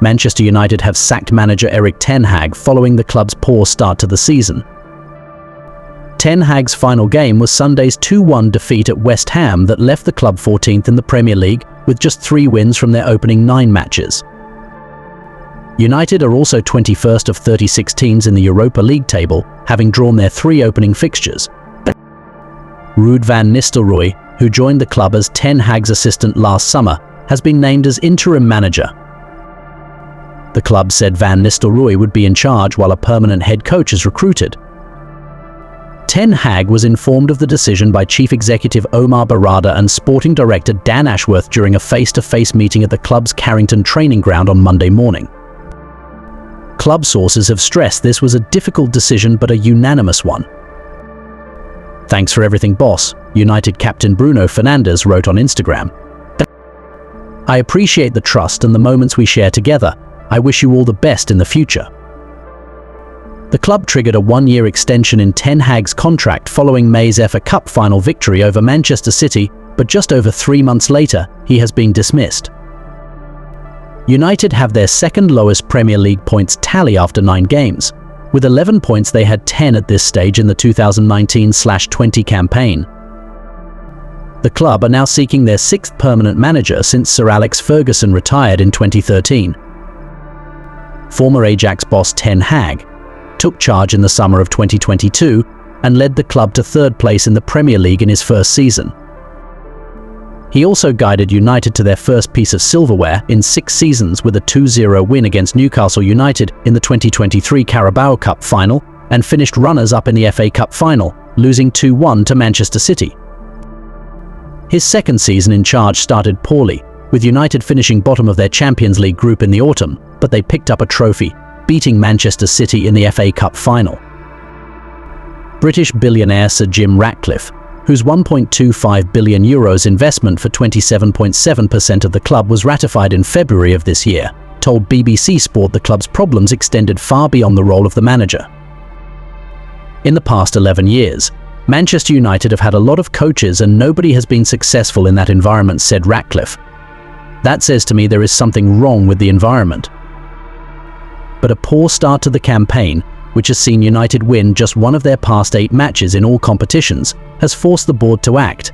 Manchester United have sacked manager Erik Ten Hag following the club's poor start to the season. Ten Hag's final game was Sunday's 2-1 defeat at West Ham that left the club 14th in the Premier League with just 3 wins from their opening 9 matches. United are also 21st of 36 teams in the Europa League table, having drawn their 3 opening fixtures. Ruud van Nistelrooy, who joined the club as Ten Hag's assistant last summer, has been named as interim manager. The club said Van Nistelrooy would be in charge while a permanent head coach is recruited. Ten Hag was informed of the decision by Chief Executive Omar Barada and Sporting Director Dan Ashworth during a face-to-face meeting at the club's Carrington training ground on Monday morning. Club sources have stressed this was a difficult decision but a unanimous one. "Thanks for everything, boss," United captain Bruno Fernandes wrote on Instagram. "I appreciate the trust and the moments we share together. I wish you all the best in the future." The club triggered a 1-year extension in Ten Hag's contract following May's FA Cup final victory over Manchester City, but just over 3 months later, he has been dismissed. United have their second lowest Premier League points tally after 9 games. With 11 points, they had 10 at this stage in the 2019/20 campaign. The club are now seeking their 6th permanent manager since Sir Alex Ferguson retired in 2013. Former Ajax boss Ten Hag took charge in the summer of 2022 and led the club to 3rd place in the Premier League in his first season. He also guided United to their first piece of silverware in 6 seasons with a 2-0 win against Newcastle United in the 2023 Carabao Cup final and finished runners-up in the FA Cup final, losing 2-1 to Manchester City. His second season in charge started poorly, with United finishing bottom of their Champions League group in the autumn, but they picked up a trophy, beating Manchester City in the FA Cup final. British billionaire Sir Jim Ratcliffe, whose €1.25 billion investment for 27.7% of the club was ratified in February of this year, told BBC Sport the club's problems extended far beyond the role of the manager. "In the past 11 years, Manchester United have had a lot of coaches and nobody has been successful in that environment," said Ratcliffe. "That says to me there is something wrong with the environment." But a poor start to the campaign, which has seen United win just 1 of their past 8 matches in all competitions, has forced the board to act.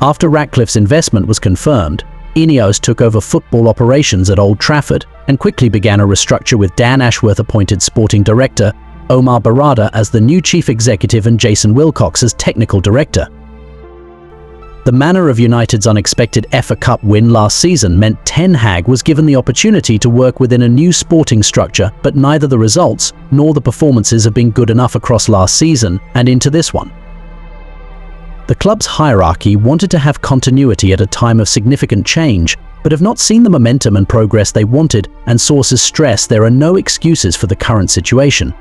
After Ratcliffe's investment was confirmed, Ineos took over football operations at Old Trafford and quickly began a restructure with Dan Ashworth appointed sporting director, Omar Barada as the new chief executive and Jason Wilcox as technical director. The manner of United's unexpected FA Cup win last season meant Ten Hag was given the opportunity to work within a new sporting structure, but neither the results nor the performances have been good enough across last season and into this one. The club's hierarchy wanted to have continuity at a time of significant change, but have not seen the momentum and progress they wanted, and sources stress there are no excuses for the current situation.